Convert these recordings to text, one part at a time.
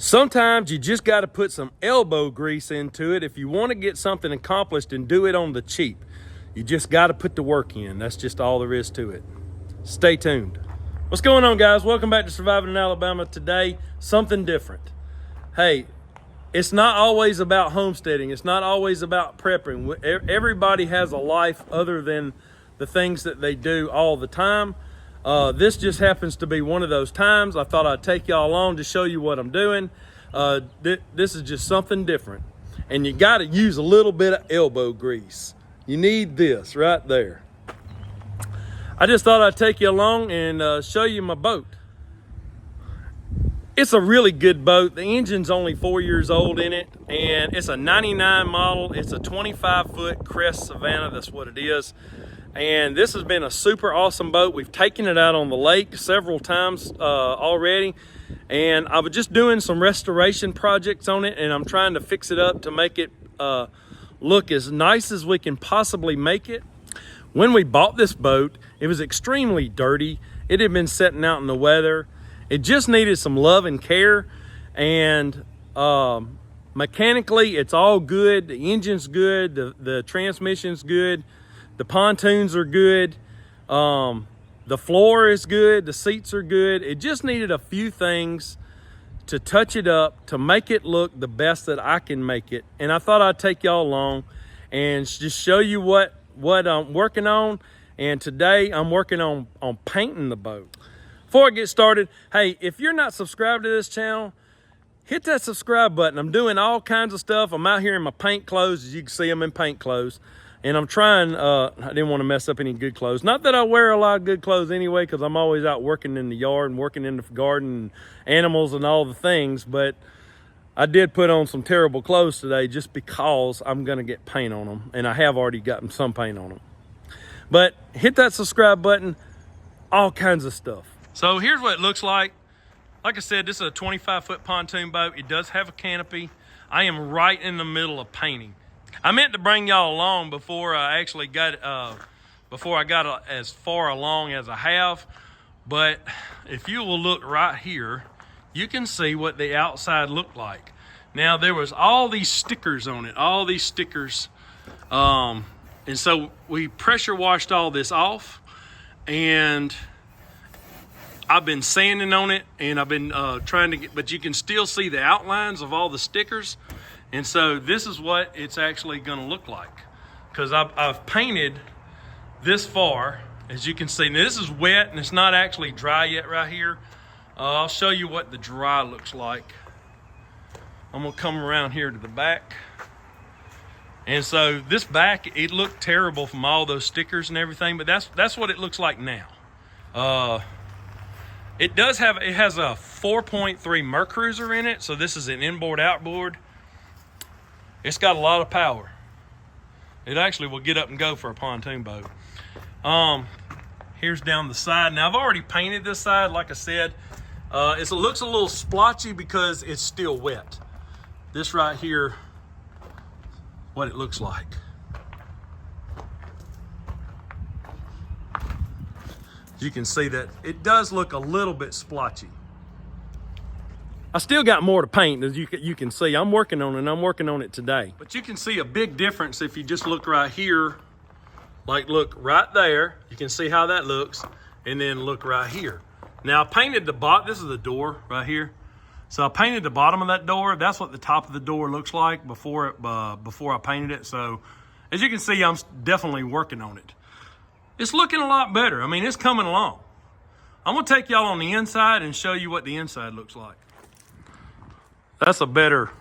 Sometimes you just got to put some elbow grease into it if you want to get something accomplished and do it on the cheap. You just got to put the work in. That's just all there is to it. Stay tuned. What's going on, guys? Welcome back to Surviving in Alabama. Today, something different. Hey, it's not always about homesteading. It's not always about prepping. Everybody has a life other than the things that they do all the time. This just happens to be one of those times. I thought I'd take y'all along to show you what I'm doing. This is just something different. And you got to use a little bit of elbow grease. You need this right there. I just thought I'd take you along and show you my boat. It's a really good boat. The engine's only 4 years old in it, and it's a 99 model. It's a 25-foot Crest Savannah. That's what it is. And this has been a super awesome boat. We've taken it out on the lake several times already. And I was just doing some restoration projects on it, and I'm trying to fix it up to make it look as nice as we can possibly make it. When we bought this boat, it was extremely dirty. It had been sitting out in the weather. It just needed some love and care. And mechanically, it's all good. The engine's good. The transmission's good. The pontoons are good. The floor is good. The seats are good. It just needed a few things to touch it up, to make it look the best that I can make it. And I thought I'd take y'all along and just show you what I'm working on. And today I'm working on painting the boat. Before I get started, hey, if you're not subscribed to this channel, hit that subscribe button. I'm doing all kinds of stuff. I'm out here in my paint clothes. As you can see, I'm in paint clothes. And I'm trying, I didn't want to mess up any good clothes. Not that I wear a lot of good clothes anyway, because I'm always out working in the yard and working in the garden and animals and all the things. But I did put on some terrible clothes today just because I'm going to get paint on them. And I have already gotten some paint on them. But hit that subscribe button, all kinds of stuff. So here's what it looks like. Like I said, this is a 25-foot pontoon boat. It does have a canopy. I am right in the middle of painting. I meant to bring y'all along before I actually got as far along as I have. But if you will look right here, you can see what the outside looked like. Now, there was all these stickers on it, all these stickers. And so we pressure washed all this off, and I've been sanding on it, and I've been trying to get, but you can still see the outlines of all the stickers. And so this is what it's actually going to look like, because I've painted this far, as you can see. Now, this is wet and it's not actually dry yet right here. I'll show you what the dry looks like. I'm going to come around here to the back. And so this back, it looked terrible from all those stickers and everything, but that's what it looks like now. It has a 4.3 Merc Cruiser in it, so this is an inboard outboard. It's got a lot of power. It actually will get up and go for a pontoon boat. Here's down the side. Now, I've already painted this side, like I said. It looks a little splotchy because it's still wet. This right here, what it looks like. You can see that it does look a little bit splotchy. I still got more to paint, as you can see. I'm working on it, and I'm working on it today. But you can see a big difference if you just look right here. Like, look right there. You can see how that looks. And then look right here. Now, I painted the bottom. This is the door right here. So I painted the bottom of that door. That's what the top of the door looks like before I painted it. So as you can see, I'm definitely working on it. It's looking a lot better. I mean, it's coming along. I'm going to take y'all on the inside and show you what the inside looks like. That's a better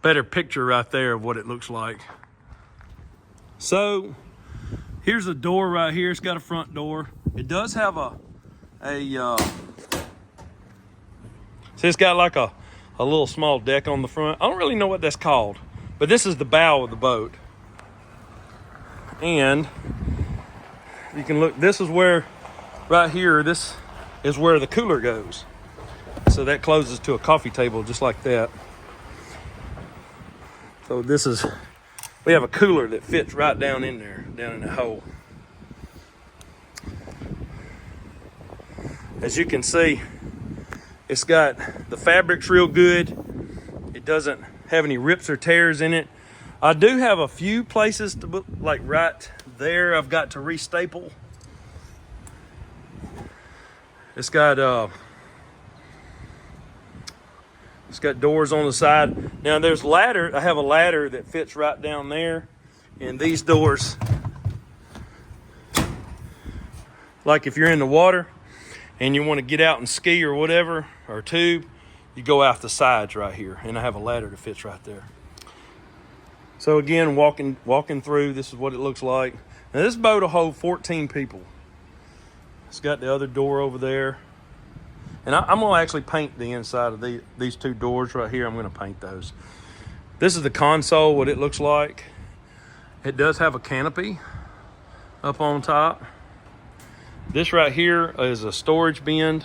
picture right there of what it looks like. So here's a door right here. It's got a front door. It does have so it's got like a little small deck on the front. I don't really know what that's called, but this is the bow of the boat. And you can look, this is where, right here, this is where the cooler goes. So that closes to a coffee table just like that. So we have a cooler that fits right down in there, down in the hole. As you can see, It's got, the fabric's real good. It doesn't have any rips or tears in it. I do have a few places to put, like right there, I've got to restaple. It's got doors on the side. Now there's ladder. I have a ladder that fits right down there. And these doors, like if you're in the water and you want to get out and ski or whatever, or tube, you go out the sides right here. And I have a ladder that fits right there. So again, walking through, this is what it looks like. Now this boat will hold 14 people. It's got the other door over there. And I'm gonna actually paint the inside of these two doors right here. I'm gonna paint those. This is the console, what it looks like. It does have a canopy up on top. This right here is a storage bin.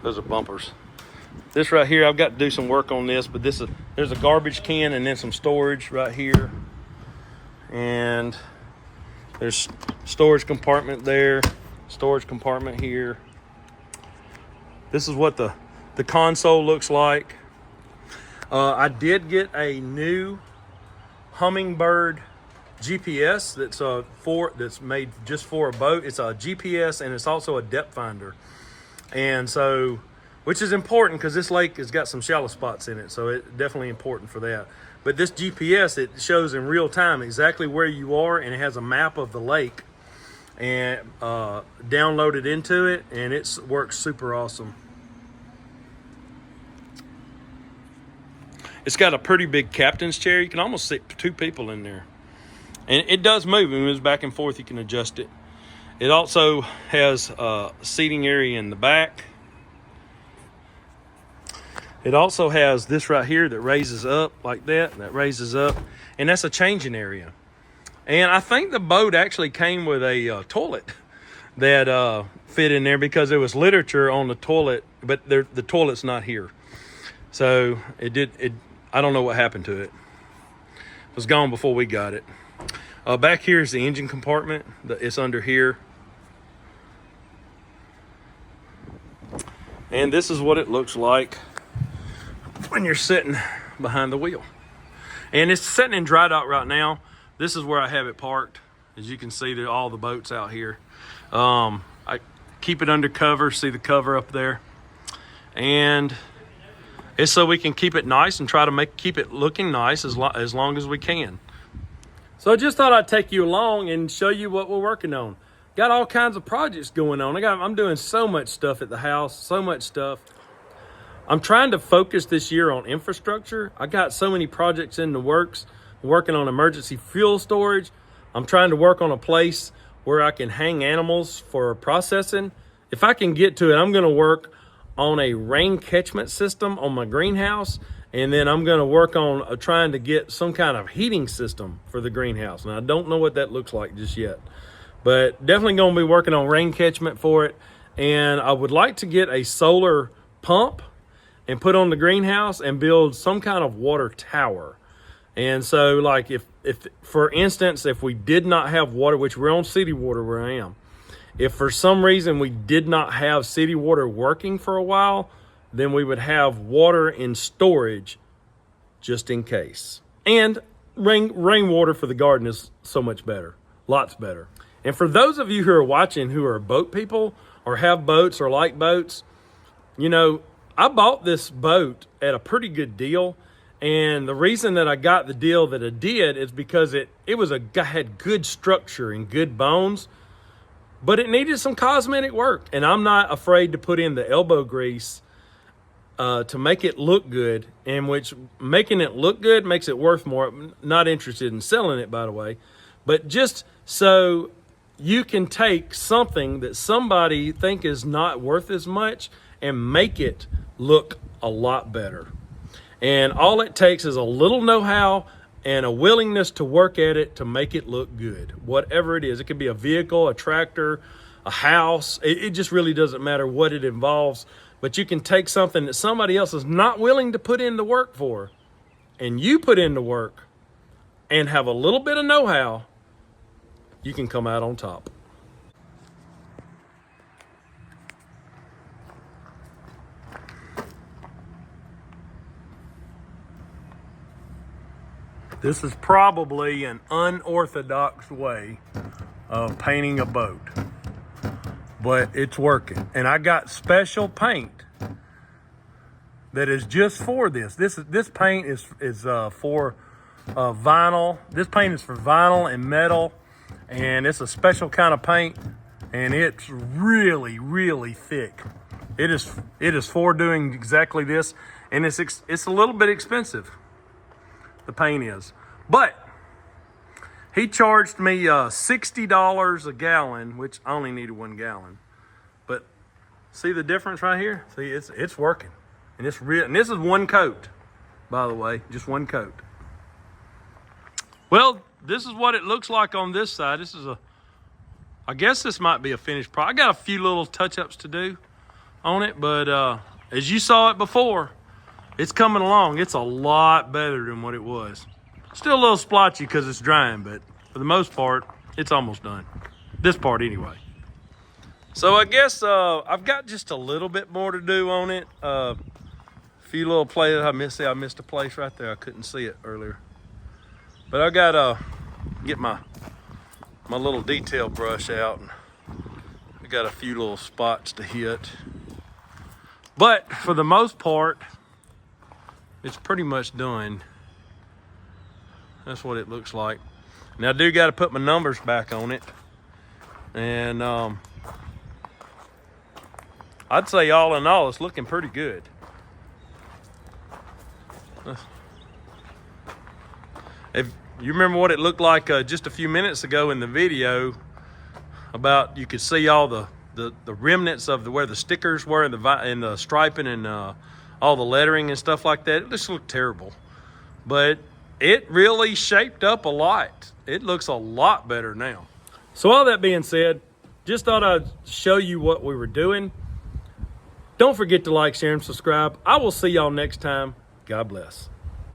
Those are bumpers. This right here, I've got to do some work on this, but there's a garbage can and then some storage right here. And there's storage compartment there, storage compartment here. This is what the console looks like. I did get a new Hummingbird GPS that's made just for a boat. It's a GPS and it's also a depth finder. And so, which is important because this lake has got some shallow spots in it, so it's definitely important for that. But this GPS, it shows in real time exactly where you are, and it has a map of the lake and downloaded into it, and it works super awesome. It's got a pretty big captain's chair. You can almost sit 2 people in there. And it does move. It moves back and forth. You can adjust it. It also has a seating area in the back. It also has this right here that raises up like that. That raises up. And that's a changing area. And I think the boat actually came with a toilet that fit in there because there was literature on the toilet, but the toilet's not here. So I don't know what happened to it. It was gone before we got it. Back here is the engine compartment. It's under here. And this is what it looks like when you're sitting behind the wheel. And it's sitting in dry dock right now. This is where I have it parked. As you can see, all the boats out here. I keep it under cover, see the cover up there. And it's so we can keep it nice and try to keep it looking nice as long as we can. So I just thought I'd take you along and show you what we're working on. Got all kinds of projects going on. I'm doing so much stuff at the house, so much stuff. I'm trying to focus this year on infrastructure. I got so many projects in the works. I'm working on emergency fuel storage. I'm trying to work on a place where I can hang animals for processing. If I can get to it, I'm gonna work on a rain catchment system on my greenhouse. And then I'm gonna work on trying to get some kind of heating system for the greenhouse. And I don't know what that looks like just yet, but definitely gonna be working on rain catchment for it. And I would like to get a solar pump and put on the greenhouse and build some kind of water tower. And so like if for instance, if we did not have water, which we're on city water where I am, if for some reason we did not have city water working for a while, then we would have water in storage just in case. And rainwater for the garden is so much better, lots better. And for those of you who are watching who are boat people or have boats or like boats, you know, I bought this boat at a pretty good deal. And the reason that I got the deal that I did is because it had good structure and good bones, but it needed some cosmetic work. And I'm not afraid to put in the elbow grease to make it look good, and which making it look good makes it worth more. I'm not interested in selling it, by the way, but just so you can take something that somebody think is not worth as much and make it look a lot better. And all it takes is a little know-how and a willingness to work at it to make it look good. Whatever it is, it could be a vehicle, a tractor, a house. It just really doesn't matter what it involves. But you can take something that somebody else is not willing to put in the work for, and you put in the work and have a little bit of know-how, you can come out on top. This is probably an unorthodox way of painting a boat, but it's working. And I got special paint that is just for this. This paint is for vinyl. This paint is for vinyl and metal, and it's a special kind of paint, and it's really, really thick. It is for doing exactly this, and it's a little bit expensive. The paint is, but he charged me $60 a gallon, which I only needed 1 gallon. But see the difference right here? See, it's working, and it's real. And this is 1 coat, by the way, just 1 coat. Well, this is what it looks like on this side. This is I guess this might be a finished product. I got a few little touch-ups to do on it, but as you saw it before, it's coming along. It's a lot better than what it was. Still a little splotchy because it's drying, but for the most part, it's almost done. This part anyway. So I guess I've got just a little bit more to do on it. A few little places I missed. I missed a place right there. I couldn't see it earlier. But I got to get my little detail brush out. And I got a few little spots to hit. But for the most part, it's pretty much done. That's what it looks like. Now I do got to put my numbers back on it. And I'd say all in all, it's looking pretty good. If you remember what it looked like just a few minutes ago in the video, about you could see all the remnants of where the stickers were and the striping and all the lettering and stuff like that. It just looked terrible, but it really shaped up a lot. It looks a lot better now. So all that being said, just thought I'd show you what we were doing. Don't forget to like, share, and subscribe. I will see y'all next time. God bless.